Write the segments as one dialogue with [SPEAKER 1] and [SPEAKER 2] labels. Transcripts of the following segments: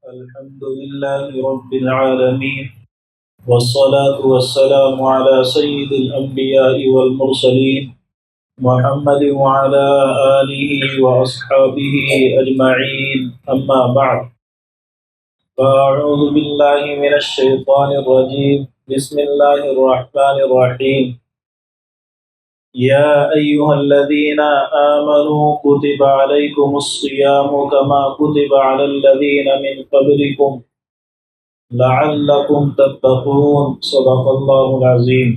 [SPEAKER 1] الحمد لله رب العالمين، والصلاة والسلام على سيد الأنبياء والمرسلين محمد وعلى آله وأصحابه أجمعين، أما بعد. فأعوذ بالله من الشيطان الرجيم. بسم الله الرحمن الرحيم. يا أيها الذين آمنوا كتب عليكم الصيام كما كتب على الذين من قبلكم لعلكم تتقون. صدق اللہ العظیم.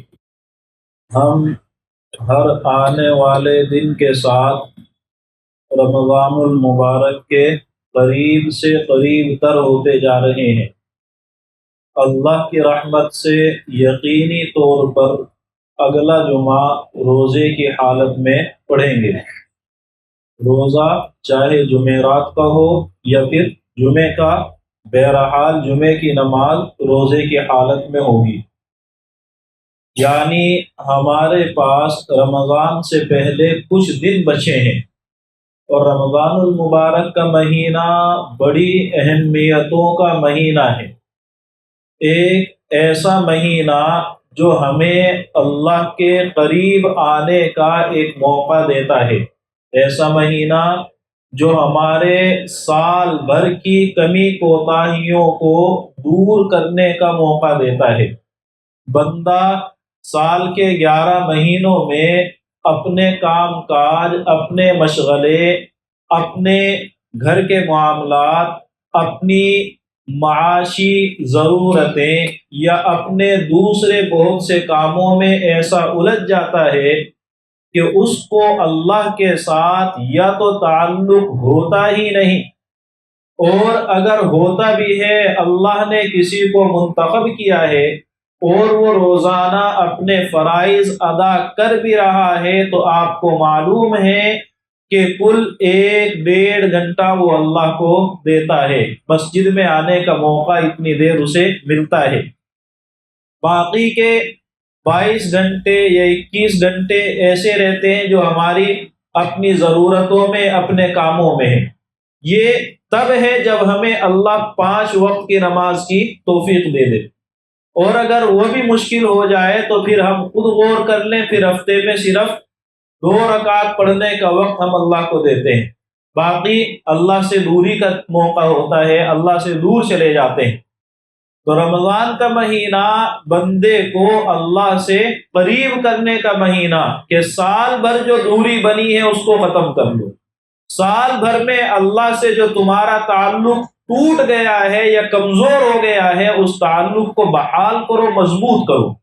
[SPEAKER 1] ہم ہر آنے والے دن کے ساتھ رمضان المبارک کے قریب سے قریب تر ہوتے جا رہے ہیں. اللہ کی رحمت سے یقینی طور پر اگلا جمعہ روزے کی حالت میں پڑھیں گے. روزہ چاہے جمعرات کا ہو یا پھر جمعے کا، بہرحال جمعے کی نماز روزے کی حالت میں ہوگی. یعنی ہمارے پاس رمضان سے پہلے کچھ دن بچے ہیں، اور رمضان المبارک کا مہینہ بڑی اہمیتوں کا مہینہ ہے. ایک ایسا مہینہ جو ہمیں اللہ کے قریب آنے کا ایک موقع دیتا ہے. ایسا مہینہ جو ہمارے سال بھر کی کمی کوتاہیوں کو دور کرنے کا موقع دیتا ہے. بندہ سال کے 11 مہینوں میں اپنے کام کاج، اپنے مشغلے، اپنے گھر کے معاملات، اپنی معاشی ضرورتیں یا اپنے دوسرے بہت سے کاموں میں ایسا الجھ جاتا ہے کہ اس کو اللہ کے ساتھ یا تو تعلق ہوتا ہی نہیں، اور اگر ہوتا بھی ہے اللہ نے کسی کو منتخب کیا ہے اور وہ روزانہ اپنے فرائض ادا کر بھی رہا ہے، تو آپ کو معلوم ہے کہ کل 1-1.5 گھنٹہ وہ اللہ کو دیتا ہے. مسجد میں آنے کا موقع اتنی دیر اسے ملتا ہے. باقی کے 22 گھنٹے یا 21 گھنٹے ایسے رہتے ہیں جو ہماری اپنی ضرورتوں میں، اپنے کاموں میں ہیں. یہ تب ہے جب ہمیں اللہ 5 وقت کی نماز کی توفیق دے دے، اور اگر وہ بھی مشکل ہو جائے تو پھر ہم خود غور کر لیں، پھر ہفتے میں صرف 2 رکعت پڑھنے کا وقت ہم اللہ کو دیتے ہیں. باقی اللہ سے دوری کا موقع ہوتا ہے، اللہ سے دور چلے جاتے ہیں. تو رمضان کا مہینہ بندے کو اللہ سے قریب کرنے کا مہینہ، کہ سال بھر جو دوری بنی ہے اس کو ختم کر لو. سال بھر میں اللہ سے جو تمہارا تعلق ٹوٹ گیا ہے یا کمزور ہو گیا ہے، اس تعلق کو بحال کرو، مضبوط کرو.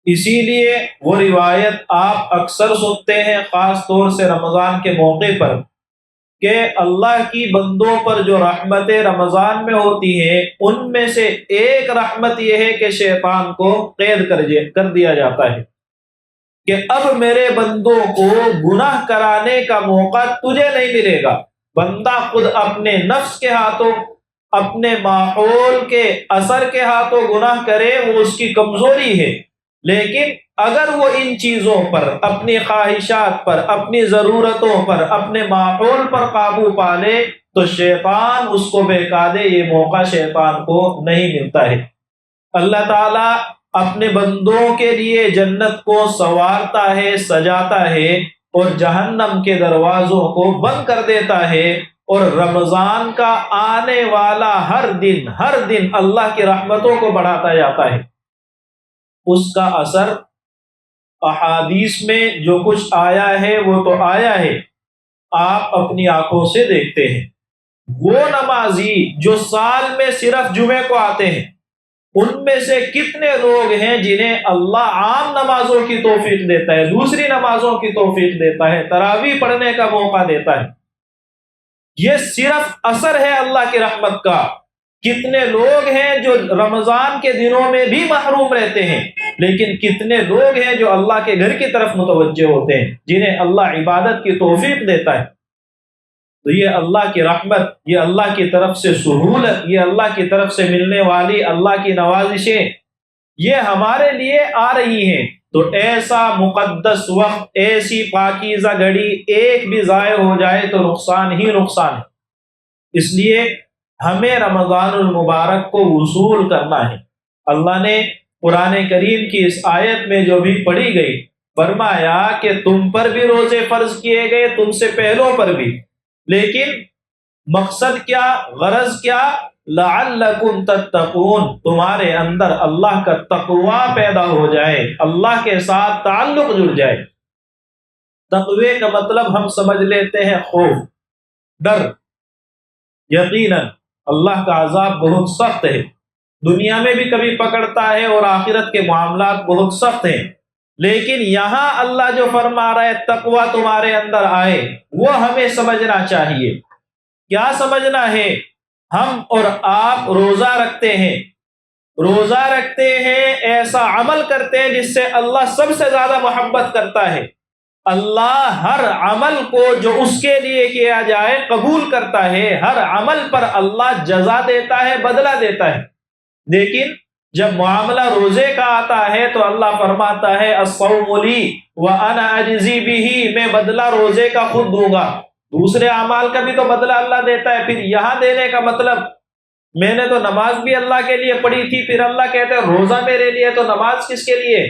[SPEAKER 1] اسی لیے وہ روایت آپ اکثر سنتے ہیں، خاص طور سے رمضان کے موقع پر، کہ اللہ کی بندوں پر جو رحمتیں رمضان میں ہوتی ہیں، ان میں سے ایک رحمت یہ ہے کہ شیطان کو قید کر دیا جاتا ہے کہ اب میرے بندوں کو گناہ کرانے کا موقع تجھے نہیں ملے گا. بندہ خود اپنے نفس کے ہاتھوں، اپنے ماحول کے اثر کے ہاتھوں گناہ کرے، وہ اس کی کمزوری ہے. لیکن اگر وہ ان چیزوں پر، اپنی خواہشات پر، اپنی ضرورتوں پر، اپنے ماحول پر قابو پا لے تو شیطان اس کو بہکا دے. یہ موقع شیطان کو نہیں ملتا ہے. اللہ تعالیٰ اپنے بندوں کے لیے جنت کو سنوارتا ہے، سجاتا ہے، اور جہنم کے دروازوں کو بند کر دیتا ہے. اور رمضان کا آنے والا ہر دن اللہ کی رحمتوں کو بڑھاتا جاتا ہے. اس کا اثر احادیث میں جو کچھ آیا ہے وہ تو آیا ہے، آپ اپنی آنکھوں سے دیکھتے ہیں. وہ نمازی جو سال میں صرف جمعے کو آتے ہیں، ان میں سے کتنے لوگ ہیں جنہیں اللہ عام نمازوں کی توفیق دیتا ہے، دوسری نمازوں کی توفیق دیتا ہے، تراویح پڑھنے کا موقع دیتا ہے. یہ صرف اثر ہے اللہ کی رحمت کا. کتنے لوگ ہیں جو رمضان کے دنوں میں بھی محروم رہتے ہیں، لیکن کتنے لوگ ہیں جو اللہ کے گھر کی طرف متوجہ ہوتے ہیں، جنہیں اللہ عبادت کی توفیق دیتا ہے. تو یہ اللہ کی رحمت، یہ اللہ کی طرف سے سہولت، یہ اللہ کی طرف سے ملنے والی اللہ کی نوازشیں، یہ ہمارے لیے آ رہی ہیں. تو ایسا مقدس وقت، ایسی پاکیزہ گھڑی ایک بھی ضائع ہو جائے تو نقصان ہی نقصان ہے. اس لیے ہمیں رمضان المبارک کو وصول کرنا ہے۔ اللہ نے قرآن کریم کی اس آیت میں جو بھی پڑھی گئی فرمایا کہ تم پر بھی روزے فرض کیے گئے، تم سے پہلوں پر بھی، لیکن مقصد کیا، غرض کیا؟ لعلکم تتقون، تمہارے اندر اللہ کا تقوی پیدا ہو جائے، اللہ کے ساتھ تعلق جڑ جائے۔ تقوی کا مطلب ہم سمجھ لیتے ہیں خوف، ڈر۔ یقیناً اللہ کا عذاب بہت سخت ہے، دنیا میں بھی کبھی پکڑتا ہے اور آخرت کے معاملات بہت سخت ہیں، لیکن یہاں اللہ جو فرما رہا ہے تقوی تمہارے اندر آئے، وہ ہمیں سمجھنا چاہیے۔ کیا سمجھنا ہے؟ ہم اور آپ روزہ رکھتے ہیں، روزہ رکھتے ہیں، ایسا عمل کرتے ہیں جس سے اللہ سب سے زیادہ محبت کرتا ہے۔ اللہ ہر عمل کو جو اس کے لیے کیا جائے قبول کرتا ہے، ہر عمل پر اللہ جزا دیتا ہے، بدلہ دیتا ہے۔ لیکن جب معاملہ روزے کا آتا ہے تو اللہ فرماتا ہے الصوم لی وانا اجزی بہ، میں بدلہ روزے کا خود دوں گا۔ دوسرے اعمال کا بھی تو بدلہ اللہ دیتا ہے۔ پھر یہاں دینے کا مطلب میں نے تو نماز بھی اللہ کے لیے پڑھی تھی، پھر اللہ کہتے ہیں روزہ میرے لیے، تو نماز کس کے لیے؟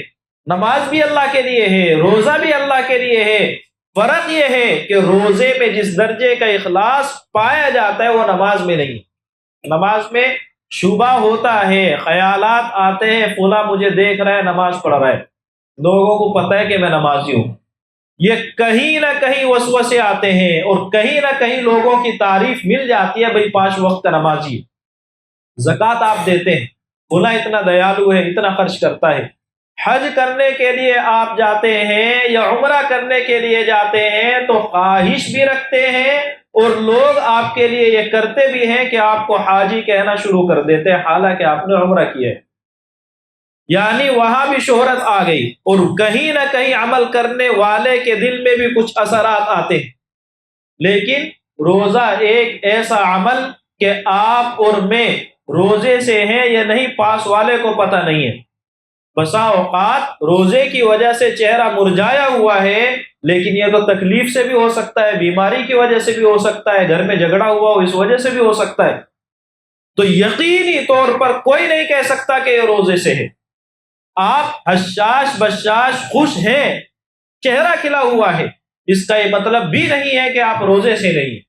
[SPEAKER 1] نماز بھی اللہ کے لیے ہے، روزہ بھی اللہ کے لیے ہے۔ فرق یہ ہے کہ روزے میں جس درجے کا اخلاص پایا جاتا ہے وہ نماز میں نہیں۔ نماز میں شبہ ہوتا ہے، خیالات آتے ہیں، فلاں مجھے دیکھ رہا ہے نماز پڑھ رہا ہے، لوگوں کو پتہ ہے کہ میں نمازی ہوں، یہ کہیں نہ کہیں وسوسے آتے ہیں، اور کہیں نہ کہیں لوگوں کی تعریف مل جاتی ہے، بھئی 5 وقت کا نمازی۔ زکوٰۃ آپ دیتے ہیں، فلاں اتنا دیالو ہے، اتنا خرچ کرتا ہے۔ حج کرنے کے لیے آپ جاتے ہیں یا عمرہ کرنے کے لیے جاتے ہیں تو خواہش بھی رکھتے ہیں، اور لوگ آپ کے لیے یہ کرتے بھی ہیں کہ آپ کو حاجی کہنا شروع کر دیتے ہیں، حالانکہ آپ نے عمرہ کیا ہے۔ یعنی وہاں بھی شہرت آ گئی، اور کہیں نہ کہیں عمل کرنے والے کے دل میں بھی کچھ اثرات آتے ہیں۔ لیکن روزہ ایک ایسا عمل کہ آپ اور میں روزے سے ہیں یا نہیں پاس والے کو پتہ نہیں ہے۔ بسا اوقات روزے کی وجہ سے چہرہ مرجھایا ہوا ہے، لیکن یہ تو تکلیف سے بھی ہو سکتا ہے، بیماری کی وجہ سے بھی ہو سکتا ہے، گھر میں جھگڑا ہوا ہو اس وجہ سے بھی ہو سکتا ہے۔ تو یقینی طور پر کوئی نہیں کہہ سکتا کہ یہ روزے سے ہے۔ آپ حشاش بشاش خوش ہیں، چہرہ کھلا ہوا ہے، اس کا یہ مطلب بھی نہیں ہے کہ آپ روزے سے نہیں۔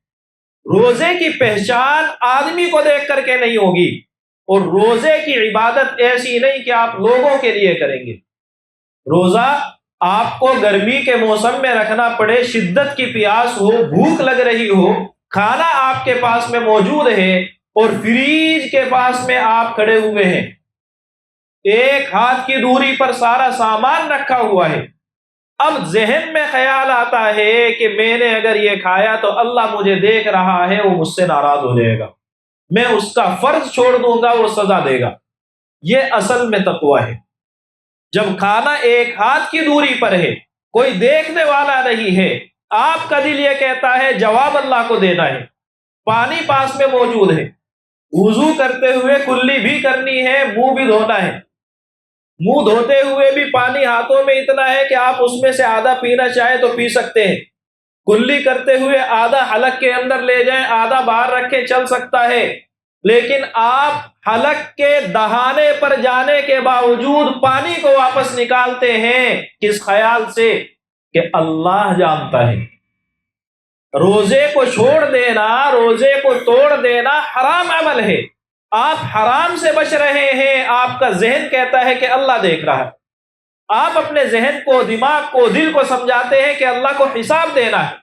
[SPEAKER 1] روزے کی پہچان آدمی کو دیکھ کر کے نہیں ہوگی، اور روزے کی عبادت ایسی نہیں کہ آپ لوگوں کے لیے کریں گے۔ روزہ آپ کو گرمی کے موسم میں رکھنا پڑے، شدت کی پیاس ہو، بھوک لگ رہی ہو، کھانا آپ کے پاس میں موجود ہے اور فریج کے پاس میں آپ کھڑے ہوئے ہیں، ایک ہاتھ کی دوری پر سارا سامان رکھا ہوا ہے۔ اب ذہن میں خیال آتا ہے کہ میں نے اگر یہ کھایا تو اللہ مجھے دیکھ رہا ہے، وہ مجھ سے ناراض ہو جائے گا، میں اس کا فرض چھوڑ دوں گا، وہ سزا دے گا۔ یہ اصل میں تقویٰ ہے۔ جب کھانا ایک ہاتھ کی دوری پر ہے، کوئی دیکھنے والا نہیں ہے، آپ کا دل یہ کہتا ہے جواب اللہ کو دینا ہے، پانی پاس میں موجود ہے، وضو کرتے ہوئے کلی بھی کرنی ہے، منہ بھی دھونا ہے، منہ دھوتے ہوئے بھی پانی ہاتھوں میں اتنا ہے کہ آپ اس میں سے آدھا پینا چاہیں تو پی سکتے ہیں، کلی کرتے ہوئے آدھا حلق کے اندر لے جائیں، آدھا باہر رکھیں، چل سکتا ہے، لیکن آپ حلق کے دہانے پر جانے کے باوجود پانی کو واپس نکالتے ہیں، کس خیال سے کہ اللہ جانتا ہے۔ روزے کو چھوڑ دینا، روزے کو توڑ دینا حرام عمل ہے، آپ حرام سے بچ رہے ہیں، آپ کا ذہن کہتا ہے کہ اللہ دیکھ رہا ہے، آپ اپنے ذہن کو، دماغ کو، دل کو سمجھاتے ہیں کہ اللہ کو حساب دینا ہے۔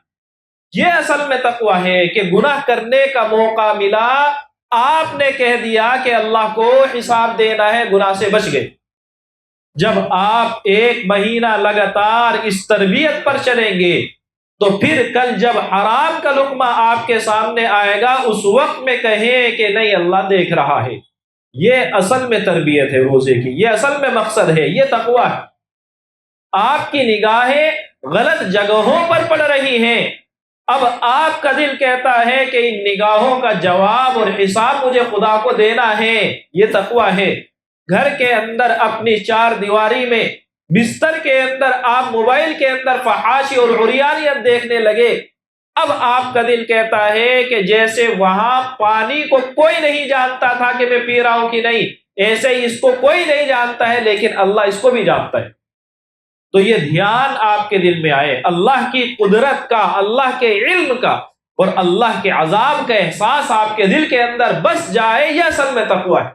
[SPEAKER 1] یہ اصل میں تقویٰ ہے کہ گناہ کرنے کا موقع ملا، آپ نے کہہ دیا کہ اللہ کو حساب دینا ہے، گناہ سے بچ گئے۔ جب آپ 1 مہینہ لگاتار اس تربیت پر چلیں گے تو پھر کل جب حرام کا لقمہ آپ کے سامنے آئے گا اس وقت میں کہیں کہ نہیں اللہ دیکھ رہا ہے۔ یہ اصل میں تربیت ہے روزے کی، یہ اصل میں مقصد ہے، یہ تقویٰ ہے۔ آپ کی نگاہیں غلط جگہوں پر پڑ رہی ہیں، اب آپ کا دل کہتا ہے کہ ان نگاہوں کا جواب اور حساب مجھے خدا کو دینا ہے، یہ تقویٰ ہے۔ گھر کے اندر اپنی 4 دیواری میں، بستر کے اندر آپ موبائل کے اندر فحاشی اور عریانیت دیکھنے لگے، اب آپ کا دل کہتا ہے کہ جیسے وہاں پانی کو کوئی نہیں جانتا تھا کہ میں پی رہا ہوں کہ نہیں، ایسے ہی اس کو کوئی نہیں جانتا ہے، لیکن اللہ اس کو بھی جانتا ہے۔ تو یہ دھیان آپ کے دل میں آئے، اللہ کی قدرت کا، اللہ کے علم کا اور اللہ کے عذاب کا احساس آپ کے دل کے اندر بس جائے، یہ اصل میں تقویٰ ہے۔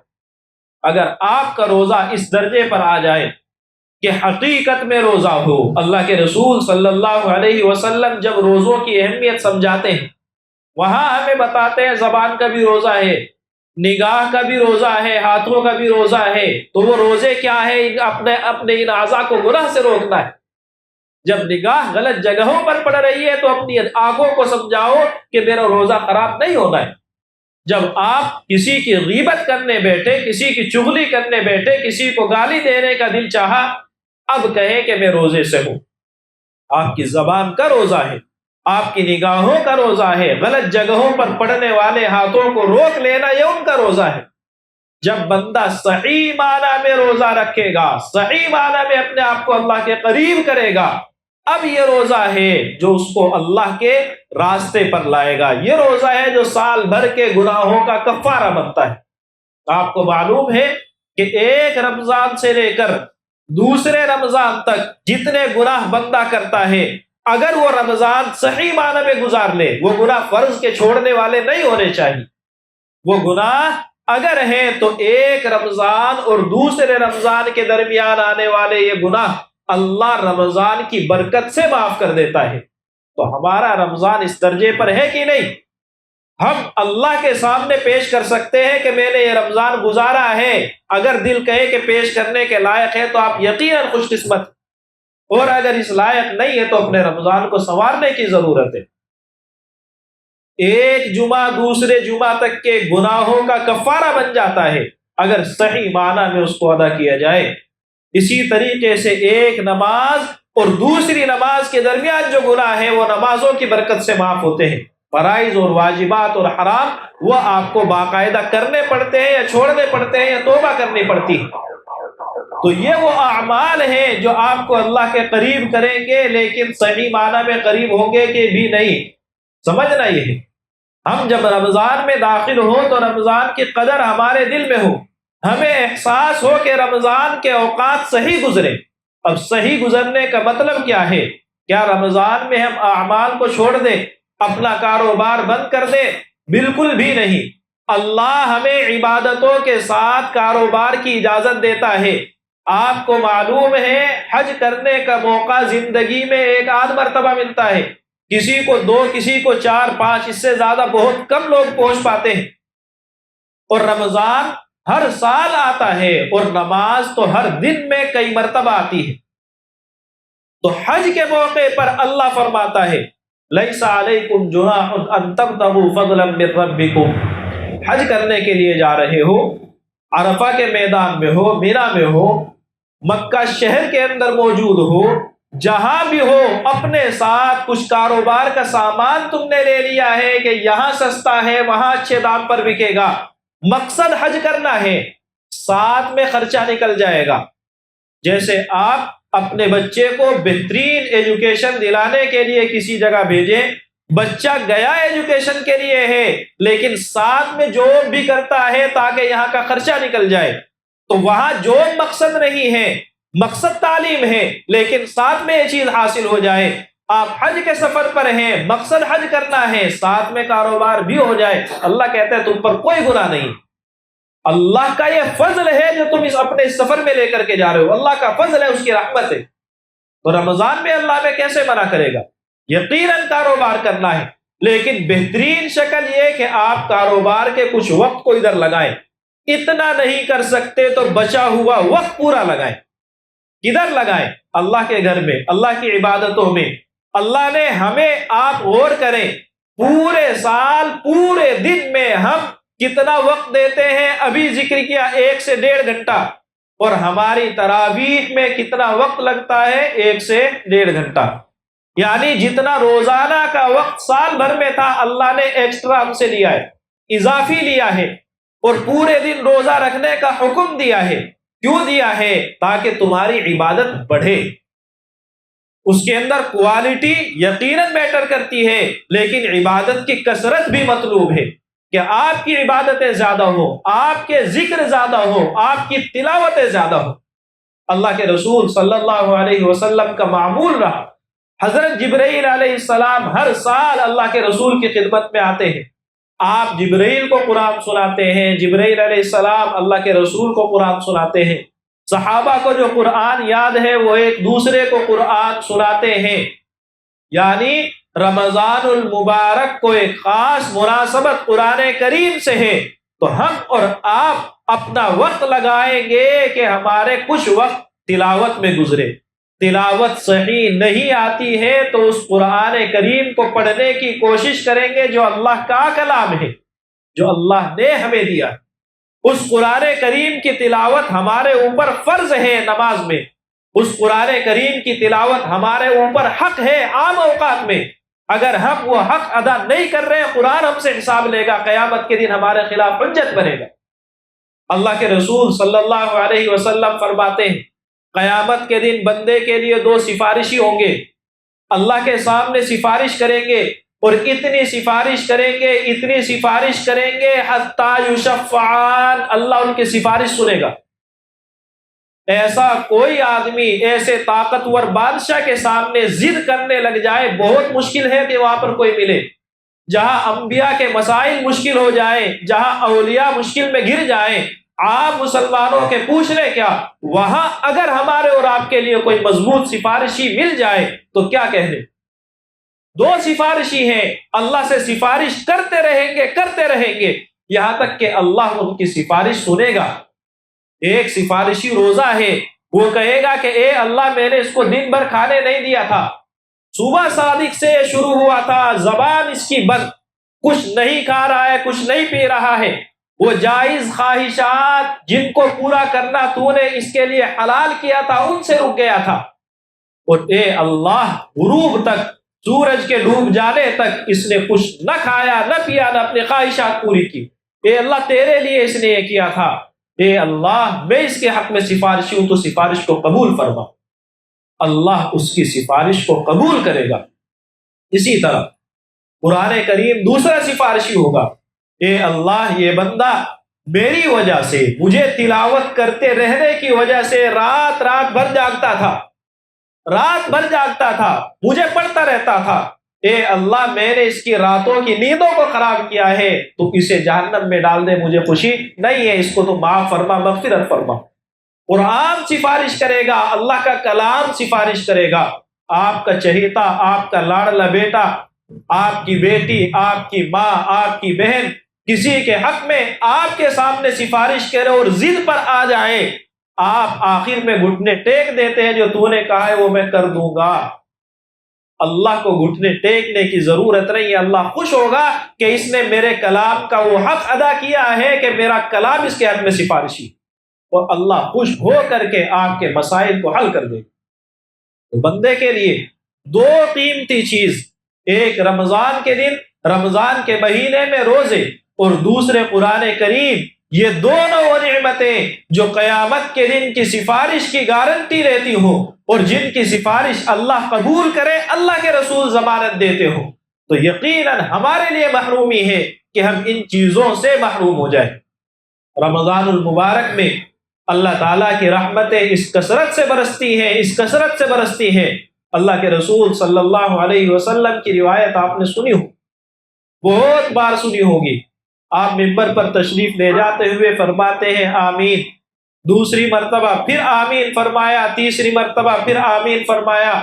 [SPEAKER 1] اگر آپ کا روزہ اس درجے پر آ جائے کہ حقیقت میں روزہ ہو، اللہ کے رسول صلی اللہ علیہ وسلم جب روزوں کی اہمیت سمجھاتے ہیں، وہاں ہمیں بتاتے ہیں زبان کا بھی روزہ ہے، نگاہ کا بھی روزہ ہے، ہاتھوں کا بھی روزہ ہے۔ تو وہ روزے کیا ہے؟ اپنے ان اعضاء کو گناہ سے روکنا ہے۔ جب نگاہ غلط جگہوں پر پڑ رہی ہے تو اپنی آنکھوں کو سمجھاؤ کہ میرا روزہ خراب نہیں ہونا ہے۔ جب آپ کسی کی غیبت کرنے بیٹھے، کسی کی چغلی کرنے بیٹھے، کسی کو گالی دینے کا دل چاہا، اب کہیں کہ میں روزے سے ہوں۔ آپ کی زبان کا روزہ ہے، آپ کی نگاہوں کا روزہ ہے، غلط جگہوں پر پڑنے والے ہاتھوں کو روک لینا یہ ان کا روزہ ہے۔ جب بندہ صحیح معنی میں روزہ رکھے گا، صحیح معنی میں اپنے آپ کو اللہ کے قریب کرے گا، اب یہ روزہ ہے جو اس کو اللہ کے راستے پر لائے گا۔ یہ روزہ ہے جو سال بھر کے گناہوں کا کفارہ بنتا ہے۔ آپ کو معلوم ہے کہ ایک رمضان سے لے کر دوسرے رمضان تک جتنے گناہ بندہ کرتا ہے، اگر وہ رمضان صحیح معنی میں گزار لے، وہ گناہ فرض کے چھوڑنے والے نہیں ہونے چاہیے۔ وہ گناہ اگر ہیں تو ایک رمضان اور دوسرے رمضان کے درمیان آنے والے یہ گناہ اللہ رمضان کی برکت سے معاف کر دیتا ہے۔ تو ہمارا رمضان اس درجے پر ہے کہ نہیں؟ ہم اللہ کے سامنے پیش کر سکتے ہیں کہ میں نے یہ رمضان گزارا ہے۔ اگر دل کہے کہ پیش کرنے کے لائق ہے تو آپ یقیناً خوش قسمت، اور اگر اس لائق نہیں ہے تو اپنے رمضان کو سنوارنے کی ضرورت ہے۔ ایک جمعہ دوسرے جمعہ تک کے گناہوں کا کفارہ بن جاتا ہے اگر صحیح معنی میں اس کو ادا کیا جائے۔ اسی طریقے سے ایک نماز اور دوسری نماز کے درمیان جو گناہ ہے وہ نمازوں کی برکت سے معاف ہوتے ہیں۔ فرائض اور واجبات اور حرام وہ آپ کو باقاعدہ کرنے پڑتے ہیں یا چھوڑنے پڑتے ہیں یا توبہ کرنی پڑتی ہے۔ تو یہ وہ اعمال ہیں جو آپ کو اللہ کے قریب کریں گے، لیکن صحیح معنی میں قریب ہوں گے کہ بھی نہیں، سمجھنا یہ ہے۔ ہم جب رمضان میں داخل ہوں تو رمضان کی قدر ہمارے دل میں ہو، ہمیں احساس ہو کہ رمضان کے اوقات صحیح گزرے۔ اب صحیح گزرنے کا مطلب کیا ہے؟ کیا رمضان میں ہم اعمال کو چھوڑ دیں، اپنا کاروبار بند کر دیں؟ بالکل بھی نہیں۔ اللہ ہمیں عبادتوں کے ساتھ کاروبار کی اجازت دیتا ہے۔ آپ کو معلوم ہے حج کرنے کا موقع زندگی میں ایک آدھ مرتبہ ملتا ہے، کسی کو 2، کسی کو 4، 5، اس سے زیادہ بہت کم لوگ پہنچ پاتے ہیں۔ اور رمضان ہر سال آتا ہے اور نماز تو ہر دن میں کئی مرتبہ آتی ہے۔ تو حج کے موقع پر اللہ فرماتا ہے لیس علیکم جناح ان تبتغوا فضلا من ربکم۔ حج کرنے کے لیے جا رہے ہو، عرفہ کے میدان میں ہو، مینا میں ہو، مکہ شہر کے اندر موجود ہو، جہاں بھی ہو، اپنے ساتھ کچھ کاروبار کا سامان تم نے لے لیا ہے کہ یہاں سستا ہے وہاں اچھے دام پر بکے گا، مقصد حج کرنا ہے، ساتھ میں خرچہ نکل جائے گا۔ جیسے آپ اپنے بچے کو بہترین ایجوکیشن دلانے کے لیے کسی جگہ بھیجیں، بچہ گیا ایجوکیشن کے لیے ہے لیکن ساتھ میں جاب بھی کرتا ہے تاکہ یہاں کا خرچہ نکل جائے، تو وہاں جاب مقصد نہیں ہے، مقصد تعلیم ہے، لیکن ساتھ میں یہ چیز حاصل ہو جائے۔ آپ حج کے سفر پر ہیں، مقصد حج کرنا ہے، ساتھ میں کاروبار بھی ہو جائے، اللہ کہتا ہے تم پر کوئی گناہ نہیں۔ اللہ کا یہ فضل ہے جو تم اپنے سفر میں لے کر کے جا رہے ہو، اللہ کا فضل ہے، اس کی رحمت ہے۔ تو رمضان میں اللہ میں کیسے منع کرے گا؟ یقیناً کاروبار کرنا ہے، لیکن بہترین شکل یہ کہ آپ کاروبار کے کچھ وقت کو ادھر لگائیں۔ اتنا نہیں کر سکتے تو بچا ہوا وقت پورا لگائیں۔ کدھر لگائیں؟ اللہ کے گھر میں، اللہ کی عبادتوں میں۔ اللہ نے ہمیں، آپ غور کریں، پورے سال پورے دن میں ہم کتنا وقت دیتے ہیں؟ ابھی ذکر کیا 1 سے 1.5 گھنٹہ، اور ہماری تراویح میں کتنا وقت لگتا ہے؟ 1 سے 1.5 گھنٹہ، یعنی جتنا روزانہ کا وقت سال بھر میں تھا اللہ نے ایکسٹرا ہم سے لیا ہے، اضافی لیا ہے، اور پورے دن روزہ رکھنے کا حکم دیا ہے۔ کیوں دیا ہے؟ تاکہ تمہاری عبادت بڑھے۔ اس کے اندر کوالٹی یقیناً میٹر کرتی ہے، لیکن عبادت کی کثرت بھی مطلوب ہے کہ آپ کی عبادتیں زیادہ ہو، آپ کے ذکر زیادہ ہو، آپ کی تلاوتیں زیادہ ہو۔ اللہ کے رسول صلی اللہ علیہ وسلم کا معمول رہا، حضرت جبرائیل علیہ السلام ہر سال اللہ کے رسول کی خدمت میں آتے ہیں، آپ جبرائیل کو قرآن سناتے ہیں، جبرائیل علیہ السلام اللہ کے رسول کو قرآن سناتے ہیں، صحابہ کو جو قرآن یاد ہے وہ ایک دوسرے کو قرآن سناتے ہیں، یعنی رمضان المبارک کو ایک خاص مناسبت قرآن کریم سے ہے، تو ہم اور آپ اپنا وقت لگائیں گے کہ ہمارے کچھ وقت تلاوت میں گزرے۔ تلاوت صحیح نہیں آتی ہے تو اس قرآن کریم کو پڑھنے کی کوشش کریں گے جو اللہ کا کلام ہے، جو اللہ نے ہمیں دیا۔ اس قرآن کریم کی تلاوت ہمارے اوپر فرض ہے نماز میں، اس قرآن کریم کی تلاوت ہمارے اوپر حق ہے عام اوقات میں۔ اگر ہم وہ حق ادا نہیں کر رہے، قرآن ہم سے حساب لے گا، قیامت کے دن ہمارے خلاف حجت بنے گا۔ اللہ کے رسول صلی اللہ علیہ وسلم فرماتے ہیں قیامت کے دن بندے کے لیے دو سفارشی ہوں گے، اللہ کے سامنے سفارش کریں گے، اور اتنی سفارش کریں گے، اتنی سفارش کریں گے حتی یشفعان، اللہ ان کی سفارش سنے گا۔ ایسا کوئی آدمی ایسے طاقتور بادشاہ کے سامنے ضد کرنے لگ جائے، بہت مشکل ہے کہ وہاں پر کوئی ملے۔ جہاں انبیاء کے مسائل مشکل ہو جائیں، جہاں اولیاء مشکل میں گر جائیں، عام مسلمانوں کے پوچھنے کیا، وہاں اگر ہمارے اور آپ کے لیے کوئی مضبوط سفارشی مل جائے تو کیا کہنے۔ دو سفارشی ہیں، اللہ سے سفارش کرتے رہیں گے یہاں تک کہ اللہ ان کی سفارش سنے گا۔ ایک سفارشی روزہ ہے، وہ کہے گا کہ اے اللہ میں نے اس کو دن بھر کھانے نہیں دیا تھا، صبح صادق سے شروع ہوا تھا، زبان اس کی بند، کچھ نہیں کھا رہا ہے، کچھ نہیں پی رہا ہے، وہ جائز خواہشات جن کو پورا کرنا تو نے اس کے لیے حلال کیا تھا ان سے رک گیا تھا، اور اے اللہ غروب تک، سورج کے ڈوب جانے تک اس نے کچھ نہ کھایا نہ پیا نہ اپنی خواہشات پوری کی، اے اللہ تیرے لیے اس نے یہ کیا تھا، اے اللہ میں اس کے حق میں سفارشی ہوں تو سفارش کو قبول فرما۔ اللہ اس کی سفارش کو قبول کرے گا۔ اسی طرح قرآن کریم دوسرا سفارشی ہوگا، اے اللہ یہ بندہ میری وجہ سے، مجھے تلاوت کرتے رہنے کی وجہ سے رات بھر جاگتا تھا، مجھے پڑھتا رہتا تھا، اے اللہ میں نے اس کی راتوں کی نیندوں کو خراب کیا ہے، تو اسے جہنم میں ڈال دے، مجھے خوشی نہیں ہے، اس کو تو معاف فرما، مغفرت فرما۔ قرآن سفارش کرے گا، اللہ کا کلام سفارش کرے گا، آپ کا چہیتا، آپ کا لاڈلا بیٹا، آپ کی بیٹی، آپ کی ماں، آپ کی بہن کسی کے حق میں آپ کے سامنے سفارش کرے اور ضد پر آ جائے، آپ آخر میں گھٹنے ٹیک دیتے ہیں، جو تو نے کہا ہے وہ میں کر دوں گا۔ اللہ کو گھٹنے ٹیکنے کی ضرورت نہیں ہے، اللہ خوش ہوگا کہ اس نے میرے کلام کا وہ حق ادا کیا ہے کہ میرا کلام اس کے حق میں سفارشی، اور اللہ خوش ہو کر کے آپ کے مسائل کو حل کر دے گا۔ تو بندے کے لیے دو قیمتی چیز، ایک رمضان کے دن، رمضان کے مہینے میں روزے، اور دوسرے قرآن کریم، یہ دونوں وہ نعمتیں جو قیامت کے دن کی سفارش کی گارنٹی لیتی ہوں، اور جن کی سفارش اللہ قبول کرے، اللہ کے رسول ضمانت دیتے ہوں، تو یقیناً ہمارے لیے محرومی ہے کہ ہم ان چیزوں سے محروم ہو جائیں۔ رمضان المبارک میں اللہ تعالیٰ کی رحمتیں اس کثرت سے برستی ہیں۔ اللہ کے رسول صلی اللہ علیہ وسلم کی روایت آپ نے سنی ہو، بہت بار سنی ہوگی، آپ ممبر پر تشریف لے جاتے ہوئے فرماتے ہیں آمین، دوسری مرتبہ پھر آمین فرمایا، تیسری مرتبہ پھر آمین فرمایا۔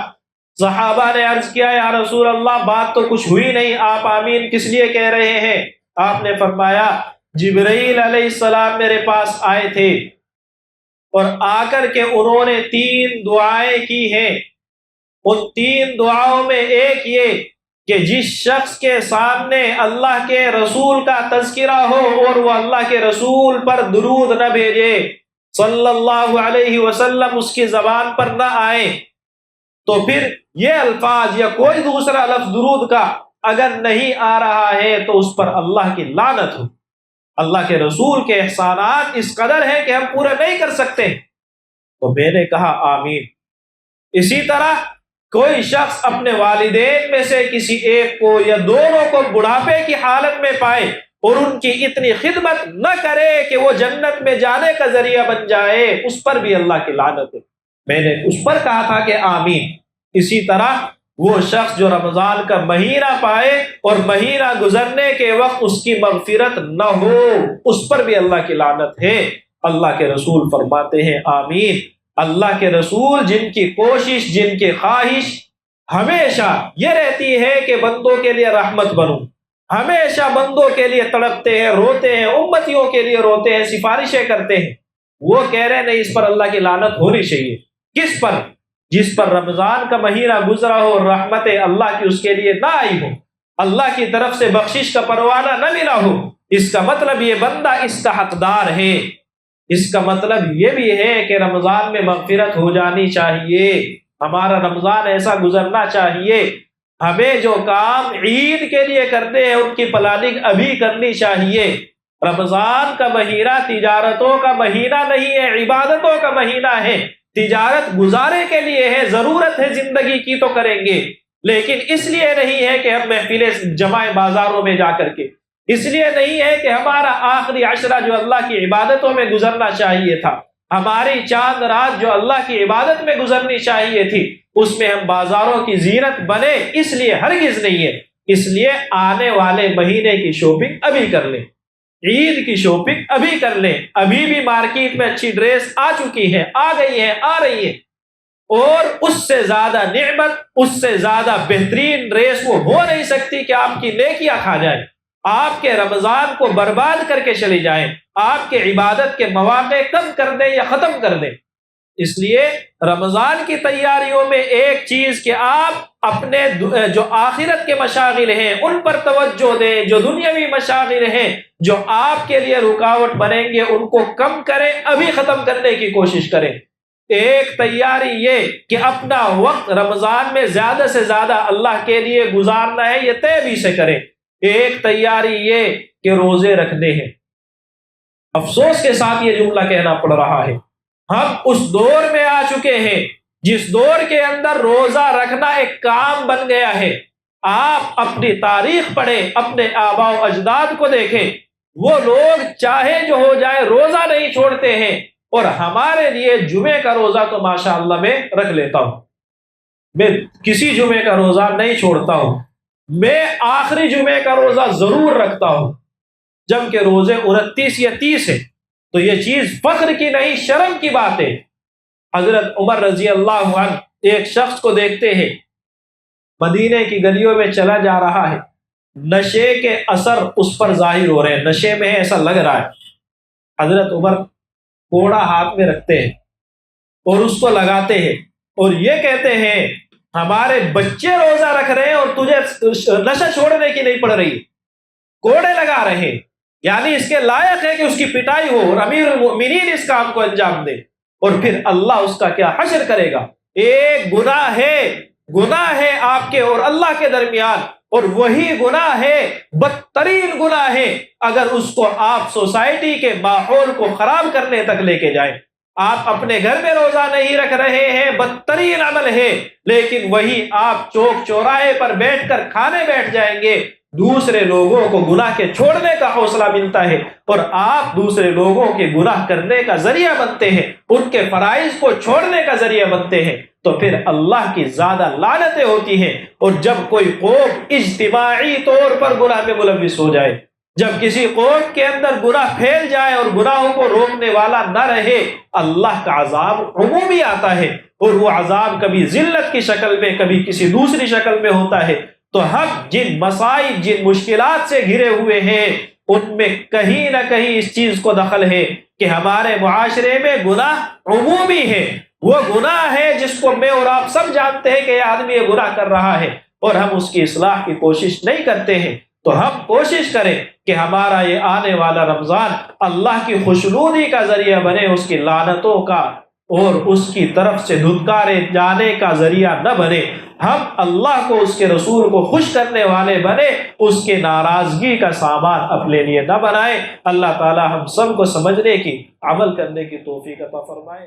[SPEAKER 1] صحابہ نے عرض کیا یا رسول اللہ بات تو کچھ ہوئی نہیں، آپ آمین کس لیے کہہ رہے ہیں؟ آپ نے فرمایا جبرائیل علیہ السلام میرے پاس آئے تھے، اور آ کر کے انہوں نے 3 دعائیں کی ہیں، ان 3 دعاؤں میں ایک یہ کہ جس شخص کے سامنے اللہ کے رسول کا تذکرہ ہو اور وہ اللہ کے رسول پر درود نہ بھیجے صلی اللہ علیہ وسلم، اس کی زبان پر نہ آئے، تو پھر یہ الفاظ یا کوئی دوسرا لفظ درود کا اگر نہیں آ رہا ہے تو اس پر اللہ کی لعنت ہو۔ اللہ کے رسول کے احسانات اس قدر ہیں کہ ہم پورے نہیں کر سکتے، تو میں نے کہا آمین۔ اسی طرح کوئی شخص اپنے والدین میں سے کسی ایک کو یا دونوں کو بڑھاپے کی حالت میں پائے اور ان کی اتنی خدمت نہ کرے کہ وہ جنت میں جانے کا ذریعہ بن جائے، اس پر بھی اللہ کی لعنت ہے۔ میں نے اس پر کہا تھا کہ آمین۔ اسی طرح وہ شخص جو رمضان کا مہینہ پائے اور مہینہ گزرنے کے وقت اس کی مغفرت نہ ہو، اس پر بھی اللہ کی لعنت ہے۔ اللہ کے رسول فرماتے ہیں آمین۔ اللہ کے رسول جن کی کوشش، جن کی خواہش ہمیشہ یہ رہتی ہے کہ بندوں کے لیے رحمت بنوں، ہمیشہ بندوں کے لیے تڑپتے ہیں، روتے ہیں، امتیوں کے لیے روتے ہیں، سفارشیں کرتے ہیں، وہ کہہ رہے نہیں اس پر اللہ کی لعنت ہونی چاہیے۔ کس پر؟ جس پر رمضان کا مہینہ گزرا ہو اور رحمت اللہ کی اس کے لیے نہ آئی ہو، اللہ کی طرف سے بخشش کا پروانہ نہ ملا ہو، اس کا مطلب یہ بندہ اس کا حقدار ہے۔ اس کا مطلب یہ بھی ہے کہ رمضان میں مغفرت ہو جانی چاہیے، ہمارا رمضان ایسا گزرنا چاہیے، ہمیں جو کام عید کے لیے کرتے ہیں ان کی پلاننگ ابھی کرنی چاہیے۔ رمضان کا مہینہ تجارتوں کا مہینہ نہیں ہے، عبادتوں کا مہینہ ہے۔ تجارت گزارے کے لیے ہے، ضرورت ہے زندگی کی تو کریں گے، لیکن اس لیے نہیں ہے کہ ہم محفلیں جمائے بازاروں میں جا کر کے، اس لیے نہیں ہے کہ ہمارا آخری عشرہ جو اللہ کی عبادتوں میں گزرنا چاہیے تھا، ہماری چاند رات جو اللہ کی عبادت میں گزرنی چاہیے تھی، اس میں ہم بازاروں کی زینت بنے، اس لیے ہرگز نہیں ہے۔ اس لیے آنے والے مہینے کی شاپنگ ابھی کر لیں، عید کی شاپنگ ابھی کر لیں، ابھی بھی مارکیٹ میں اچھی ڈریس آ چکی ہے، آ گئی ہے، آ رہی ہے، اور اس سے زیادہ نعمت، اس سے زیادہ بہترین ڈریس وہ ہو نہیں سکتی کہ آپ کی نیکیاں کھا جائیں، آپ کے رمضان کو برباد کر کے چلی جائیں، آپ کے عبادت کے مواقع کم کر دیں یا ختم کر دیں۔ اس لیے رمضان کی تیاریوں میں ایک چیز کہ آپ اپنے جو آخرت کے مشاغل ہیں ان پر توجہ دیں، جو دنیاوی مشاغل ہیں جو آپ کے لیے رکاوٹ بنیں گے ان کو کم کریں، ابھی ختم کرنے کی کوشش کریں۔ ایک تیاری یہ کہ اپنا وقت رمضان میں زیادہ سے زیادہ اللہ کے لیے گزارنا ہے، یہ طے بھی سے کریں۔ ایک تیاری یہ کہ روزے رکھنے ہیں۔ افسوس کے ساتھ یہ جملہ کہنا پڑ رہا ہے، ہم اس دور میں آ چکے ہیں جس دور کے اندر روزہ رکھنا ایک کام بن گیا ہے۔ آپ اپنی تاریخ پڑھیں، اپنے آباء و اجداد کو دیکھیں، وہ لوگ چاہے جو ہو جائے روزہ نہیں چھوڑتے ہیں، اور ہمارے لیے جمعے کا روزہ تو ماشاءاللہ میں رکھ لیتا ہوں، میں کسی جمعے کا روزہ نہیں چھوڑتا ہوں، میں آخری جمعے کا روزہ ضرور رکھتا ہوں، جبکہ روزے 29 یا 30 ہے، تو یہ چیز فخر کی نہیں شرم کی بات ہے۔ حضرت عمر رضی اللہ عنہ ایک شخص کو دیکھتے ہیں، مدینے کی گلیوں میں چلا جا رہا ہے، نشے کے اثر اس پر ظاہر ہو رہے ہیں، نشے میں ہے ایسا لگ رہا ہے۔ حضرت عمر کوڑا ہاتھ میں رکھتے ہیں اور اس کو لگاتے ہیں اور یہ کہتے ہیں ہمارے بچے روزہ رکھ رہے ہیں اور تجھے نشہ چھوڑنے کی نہیں پڑ رہی، کوڑے لگا رہے ہیں، یعنی اس کے لائق ہے کہ اس کی پٹائی ہو اور امیر المؤمنین اس کام کو انجام دے، اور پھر اللہ اس کا کیا حشر کرے گا۔ ایک گناہ ہے آپ کے اور اللہ کے درمیان، اور وہی گناہ ہے، بدترین گناہ ہے اگر اس کو آپ سوسائٹی کے ماحول کو خراب کرنے تک لے کے جائیں۔ آپ اپنے گھر میں روزہ نہیں رکھ رہے ہیں، بدترین عمل ہے، لیکن وہی آپ چوک چوراہے پر بیٹھ کر کھانے بیٹھ جائیں گے، دوسرے لوگوں کو گناہ کے چھوڑنے کا حوصلہ ملتا ہے، اور آپ دوسرے لوگوں کے گناہ کرنے کا ذریعہ بنتے ہیں، ان کے فرائض کو چھوڑنے کا ذریعہ بنتے ہیں، تو پھر اللہ کی زیادہ لعنتیں ہوتی ہیں۔ اور جب کوئی قوم اجتماعی طور پر گناہ میں ملوث ہو جائے، جب کسی قوم کے اندر گناہ پھیل جائے اور گناہوں کو روکنے والا نہ رہے، اللہ کا عذاب عمومی آتا ہے، اور وہ عذاب کبھی ذلت کی شکل میں، کبھی کسی دوسری شکل میں ہوتا ہے۔ تو ہم جن مسائل، جن مشکلات سے گھرے ہوئے ہیں، ان میں کہیں نہ کہیں اس چیز کو دخل ہے کہ ہمارے معاشرے میں گناہ عمومی ہے، وہ گناہ ہے جس کو میں اور آپ سب جانتے ہیں کہ یہ آدمی یہ گناہ کر رہا ہے، اور ہم اس کی اصلاح کی کوشش نہیں کرتے ہیں۔ تو ہم کوشش کریں کہ ہمارا یہ آنے والا رمضان اللہ کی خوشنودی کا ذریعہ بنے، اس کی لعنتوں کا اور اس کی طرف سے دھتکارے جانے کا ذریعہ نہ بنے۔ ہم اللہ کو، اس کے رسول کو خوش کرنے والے بنے، اس کے ناراضگی کا سامان اپنے لیے نہ بنائیں۔ اللہ تعالی ہم سب کو سمجھنے کی، عمل کرنے کی توفیق عطا فرمائے۔